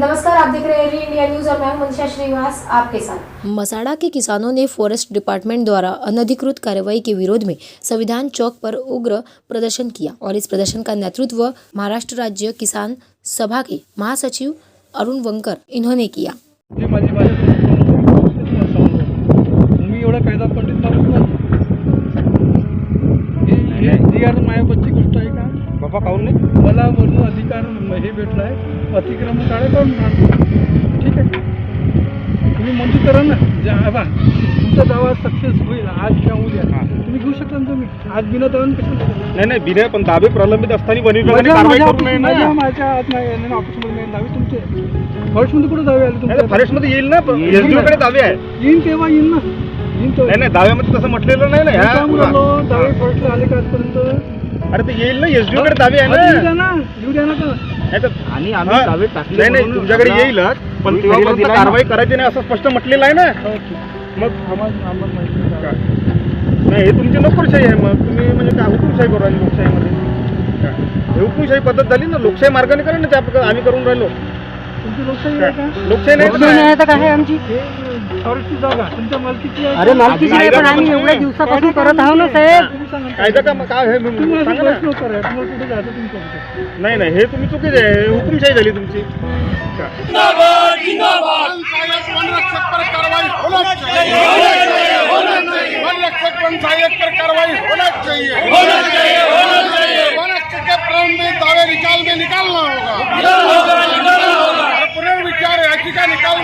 नमस्कार, आप देख रहे हैं इंडिया न्यूज और मैं हूं मनीषा श्रीवास आपके साथ। मसाड़ा के किसानों ने फॉरेस्ट डिपार्टमेंट द्वारा अनधिकृत कार्रवाई के विरोध में संविधान चौक पर उग्र प्रदर्शन किया और इस प्रदर्शन का नेतृत्व महाराष्ट्र राज्य किसान सभा के महासचिव अरुण वंकर इन्होंने किया। बाबा काहून नाही मला वरून अधिकार हे भेटला आहे, अतिक्रमण काढे करून ठीक आहे, तुम्ही मंजूर करा ना. बा तुमचा दावा सक्सेस होईल आज किंवा उद्या तुम्ही घेऊ शकता ना. तुम्ही आज बिना दाव्याने कशाला नाही बिना पण दावे प्रलंबित असताना वन विभागाने कारवाई करू नये ना. माझ्या आत नाही ऑफिसमध्ये नाही दावे तुमचे. फॉरेस्टमध्ये कुठे दावे आले तुमचे? फॉरेस्टमध्ये येईल ना, एसडीओ कडे दावे आहे. येईन तेव्हा येईन ना. येईन तो नाही दाव्यामध्ये तसं म्हटलेलं नाही ना. दावे फॉरेस्टला आले का आजपर्यंत? अरे ते येईल ना, एसडीओ कडे दावे आहे ना. येऊ द्या ना का? आणि आम्ही दावे टाकले नाही तुमच्याकडे येईलच, पण तेव्हापर्यंत कारवाई करायची नाही असं स्पष्ट म्हटलेलं आहे ना. मग नाही हे तुमची नोकरशाही आहे. मग तुम्ही म्हणजे काय हुकुमशाही करू राहिली लोकशाहीमध्ये? हे हुकुमशाही पद्धत झाली ना. लोकशाही मार्गाने करा ना, त्या आम्ही करून राहिलो. तुमची लोकशाही आहे का? लोकशाही नाही तर काय आमची फॉरेस्टची जागा तुमच्या मालकीची आहे. अरे मालकीची नाही, पण आम्ही एवढ्या दिवसापासून करत आहोत ना साहेब. कायदा का काय हे तुम्ही सांगा ना. तुम्हाला कुठे जायचं तुमचं? नाही हे तुम्ही चुकीचे आहे. हुकुमशाही झाली तुमची.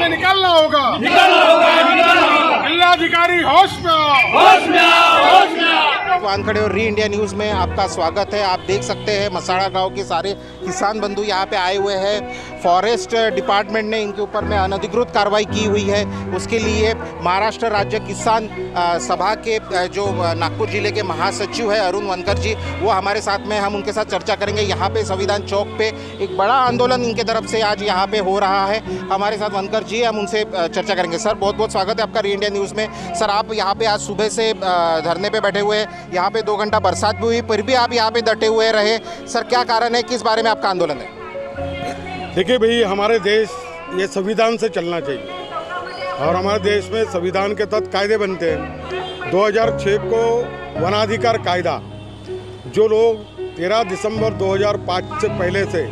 निकालना होगा। जिलाधिकारी होश में। वानखड़े और री इंडिया न्यूज़ में आपका स्वागत है। आप देख सकते हैं मसाड़ा गांव के सारे किसान बंधु यहाँ पे आए हुए हैं। फॉरेस्ट डिपार्टमेंट ने इनके ऊपर में अनधिकृत कार्रवाई की हुई है। उसके लिए महाराष्ट्र राज्य किसान सभा के जो नागपुर जिले के महासचिव है अरुण वंकर जी, वो हमारे साथ में, हम उनके साथ चर्चा करेंगे। यहाँ पे संविधान चौक पे एक बड़ा आंदोलन इनके तरफ से आज यहाँ पे हो रहा है। हमारे साथ वंकर जी, हम उनसे चर्चा करेंगे। सर बहुत बहुत स्वागत है आपका री इंडिया न्यूज़ में। सर आप यहाँ पे आज सुबह से धरने पे बैठे हुए हैं। यहाँ पे 2 घंटा बरसात भी हुई, फिर भी आप यहाँ पे डटे हुए रहे। सर क्या कारण है, किस बारे में आपका आंदोलन है? देखिए भाई, हमारे देश ये संविधान से चलना चाहिए और हमारे देश में संविधान के तहत कायदे बनते हैं। 2006 को वनाधिकार कायदा, जो लोग 13 दिसंबर 2005 से पहले से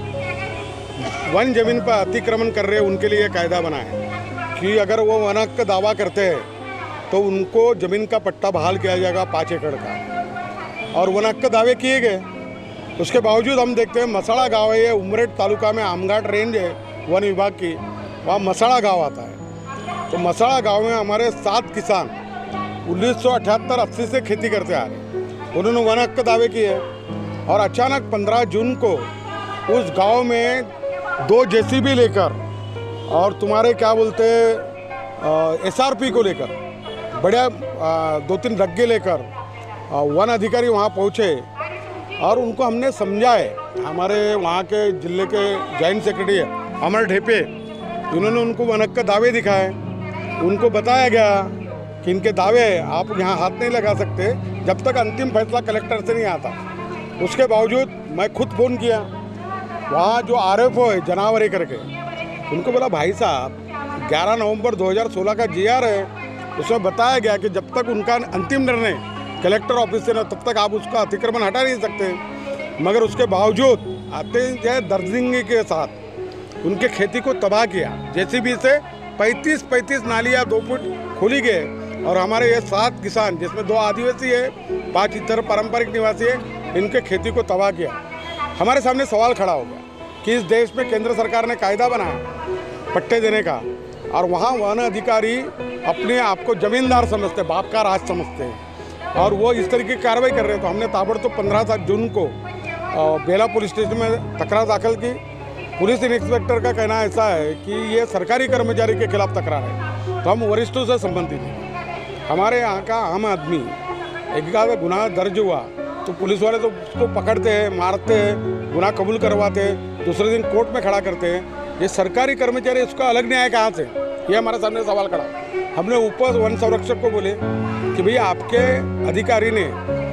वन जमीन पर अतिक्रमण कर रहे हैं, उनके लिए कायदा बना है कि अगर वो वन हक का दावा करते हैं तो उनको ज़मीन का पट्टा बहाल किया जाएगा 5 एकड़ का। और वन हक के दावे किए गए। उसके बावजूद हम देखते हैं मसाड़ा गांव है, ये उमरेड तालुका में आमघाट रेंज है वन विभाग की, वहाँ मसाड़ा गांव आता है। तो मसाड़ा गांव में हमारे 7 किसान 1978-80 से खेती करते आ रहे। उन्होंने वन हक के दावे किए और अचानक 15 जून को उस गाँव में 2 जेसीबी लेकर और तुम्हारे क्या बोलते SRP को लेकर बढ़िया 2-3 रग्गे लेकर वन अधिकारी वहाँ पहुँचे और उनको हमने समझाए। हमारे वहाँ के जिले के जॉइंट सेक्रेटरी अमर ढेपे, इन्होंने उनको वन हक के दावे दिखाए। उनको बताया गया कि इनके दावे आप यहाँ हाथ नहीं लगा सकते जब तक अंतिम फैसला कलेक्टर से नहीं आता। उसके बावजूद मैं खुद फ़ोन किया वहाँ जो RFO है जनावरे करके, उनको बोला भाई साहब 11 नवंबर 2016 का GR है, उसमें बताया गया कि जब तक उनका अंतिम निर्णय कलेक्टर ऑफिस से न तब तक आप उसका अतिक्रमण हटा नहीं सकते। मगर उसके बावजूद आते हैं दर्जिंगी के साथ उनके खेती को तबाह किया। JCB से 35 नालियाँ 2 फुट खोली गए और हमारे ये 7 किसान, जिसमें 2 आदिवासी है, 5 इतर पारंपरिक निवासी है, इनके खेती को तबाह किया। हमारे सामने सवाल खड़ा हो गया कि इस देश में केंद्र सरकार ने कायदा बनाया पट्टे देने का और वहाँ वन अधिकारी अपने आप को जमींदार समझते, बाप का राज समझते हैं और वो इस तरीके की कार्रवाई कर रहे हैं। तो हमने ताबड़तोड़ 15 जून को बेला पुलिस स्टेशन में तकरार दाखिल की। पुलिस इंस्पेक्टर का कहना ऐसा है कि ये सरकारी कर्मचारी के खिलाफ तकरार है, तो हम वरिष्ठों से संबंधित हैं। हमारे यहाँ का आम आदमी एक आधा गुनाह दर्ज हुआ तो पुलिस वाले तो उसको पकड़ते हैं, मारते हैं, गुनाह कबूल करवाते हैं, दूसरे दिन कोर्ट में खड़ा करते हैं। ये सरकारी कर्मचारी, उसका अलग न्याय कहाँ से? ये हमारे सामने सवाल खड़ा। हमने ऊपर वन संरक्षक को बोले कि भैया आपके अधिकारी ने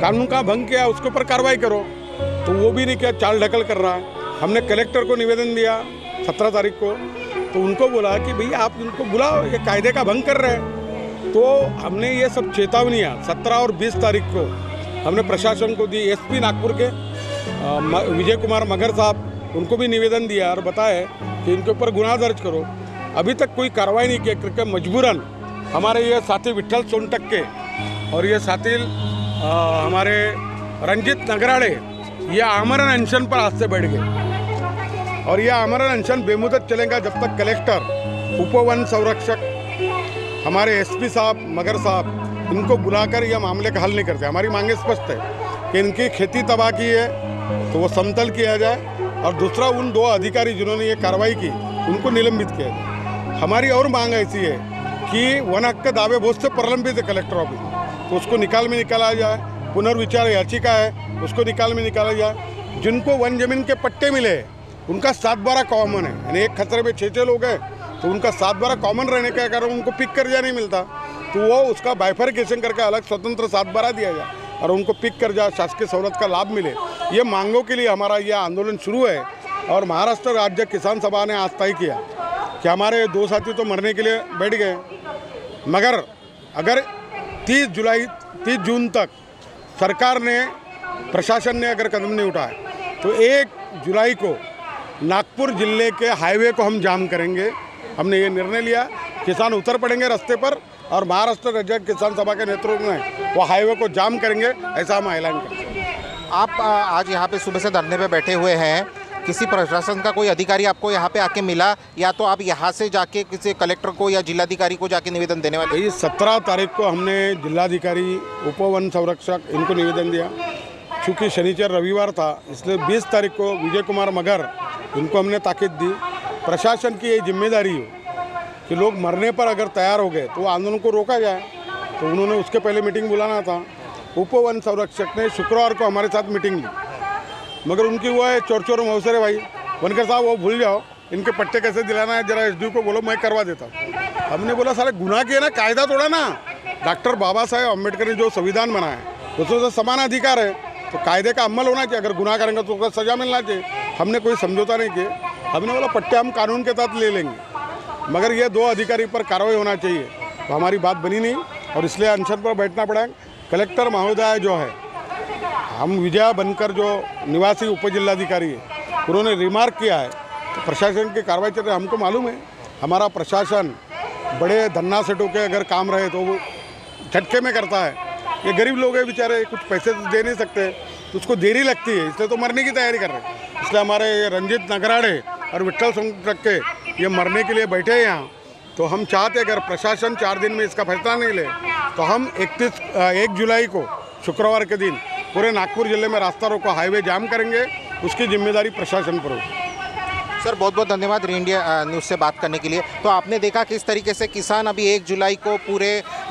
कानून का भंग किया, उसके ऊपर कार्रवाई करो, तो वो भी नहीं किया, चाल ढकल कर रहा है। हमने कलेक्टर को निवेदन दिया 17 तारीख को तो उनको बोला कि भैया आप इनको बुलाओ, ये कायदे का भंग कर रहे हैं। तो हमने ये सब चेतावनियाँ 17 और 20 तारीख को हमने प्रशासन को दी। एसपी नागपुर के विजय कुमार मगर साहब, उनको भी निवेदन दिया और बताया कि इनके ऊपर गुनाह दर्ज करो। अभी तक कोई कार्रवाई नहीं की क्योंकि मजबूरन हमारे ये साथी विट्ठल सोनटक्के और ये साथी हमारे रंजित नगराड़े ये आमरण अनशन पर आज से बैठ गए और यह आमरण अनशन बेमुदत चलेगा जब तक कलेक्टर, उप वन संरक्षक, हमारे एसपी साहब मगर साहब इनको बुलाकर यह मामले का हल नहीं करते। हमारी मांगे स्पष्ट है कि इनकी खेती तबाह की है तो वो समतल किया जाए और दूसरा उन 2 अधिकारी जिन्होंने ये कार्रवाई की उनको निलंबित किया जाए। हमारी और मांग ऐसी है कि वन हक के दावे बहुत से प्रलंबित है कलेक्टर ऑफिस, तो उसको निकाल में निकाला जाए। पुनर्विचार याचिका है उसको निकाल में निकाला जाए। जिनको वन जमीन के पट्टे मिले उनका 7-12 कॉमन है, यानी एक खतरे में 6 लोग हैं तो उनका 7-12 कॉमन रहने के कारण उनको पिक कर जा नहीं मिलता, तो वो उसका बाइफर्केशन करके अलग स्वतंत्र 7-12 दिया जाए और उनको पिक कर जाए, शासकीय सहूलत का लाभ मिले। ये मांगों के लिए हमारा यह आंदोलन शुरू है और महाराष्ट्र राज्य किसान सभा ने आज तय किया कि हमारे 2 साथी तो मरने के लिए बैठ गए, मगर अगर 30 जून तक सरकार ने, प्रशासन ने अगर कदम नहीं उठाए तो 1 जुलाई को नागपुर जिले के हाईवे को हम जाम करेंगे। हमने ये निर्णय लिया, किसान उतर पड़ेंगे रास्ते पर और महाराष्ट्र राज्य किसान सभा के नेतृत्व में वो हाईवे को जाम करेंगे, ऐसा हम ऐलान करेंगे। आप आज यहाँ पे सुबह से धरने पे बैठे हुए हैं, किसी प्रशासन का कोई अधिकारी आपको यहाँ पे आके मिला या तो आप यहाँ से जाके किसी कलेक्टर को या जिलाधिकारी को जाके निवेदन देने वाले? ये 17 तारीख को हमने जिलाधिकारी, उप वन संरक्षक इनको निवेदन दिया। चूँकि शनिचर रविवार था इसलिए 20 तारीख को विजय कुमार मगर इनको हमने ताकीद दी। प्रशासन की ये जिम्मेदारी हो कि लोग मरने पर अगर तैयार हो गए तो आंदोलन को रोका जाए, तो उन्होंने उसके पहले मीटिंग बुलाना था। उप वन संरक्षक ने शुक्रवार को हमारे साथ मीटिंग ली, मगर उनकी वो है चोर मौसरे भाई वनकर साहब वो भूल जाओ, इनके पट्टे कैसे दिलाना है जरा एसडीओ को बोलो, मैं करवा देता हूँ। हमने बोला सारे गुनाह किया ना, कायदा तोड़ा ना। डॉक्टर बाबा साहेब अम्बेडकर ने जो संविधान बनाया है उसमें तो समान अधिकार है, तो कायदे का अमल होना चाहिए। अगर गुनाह करेंगे तो उसका सजा मिलना चाहिए। हमने कोई समझौता नहीं किया, हमने बोला पट्टे हम कानून के तहत ले लेंगे, मगर ये 2 अधिकारी पर कार्रवाई होना चाहिए। तो हमारी बात बनी नहीं और इसलिए अनशन पर बैठना पड़ा। कलेक्टर महोदय जो है, हम विजया बनकर जो निवासी उप जिलाधिकारी है उन्होंने रिमार्क किया है तो प्रशासन की कार्रवाई चल रही है। हमको मालूम है हमारा प्रशासन बड़े धन्ना सेठों के अगर काम रहे तो वो झटके में करता है। ये गरीब लोग हैं बेचारे, कुछ पैसे तो दे नहीं सकते तो उसको देरी लगती है, इसलिए तो मरने की तैयारी कर रहे हैं। इसलिए हमारे रंजित नगराड़े और विट्ठल सोनटक्के ये मरने के लिए बैठे हैं यहाँ। तो हम चाहते अगर प्रशासन 4 दिन में इसका फैसला नहीं ले तो हम 1 जुलाई को शुक्रवार के दिन पूरे नागपुर जिले में रास्ता रोको, हाईवे जाम करेंगे। उसकी जिम्मेदारी प्रशासन पर होगी। सर बहुत बहुत धन्यवाद री इंडिया न्यूज़ से बात करने के लिए। तो आपने देखा किस तरीके से किसान अभी 1 जुलाई को पूरे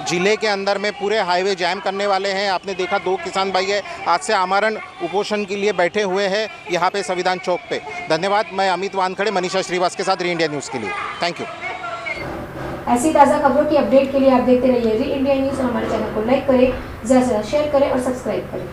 जिले के अंदर में पूरे हाईवे जैम करने वाले हैं। आपने देखा 2 किसान भाई है आज से आमरण उपोषण के लिए बैठे हुए हैं यहाँ पे संविधान चौक पे। धन्यवाद। मैं अमित वानखड़े, मनीषा श्रीवास के साथ री इंडिया न्यूज़ के लिए। Thank you. ऐसी ताज़ा खबरों की अपडेट के लिए आप देखते रहिए री इंडिया न्यूज़ और हमारे चैनल को लाइक करें, ज़्यादा से ज़्यादा शेयर करें और सब्सक्राइब करें।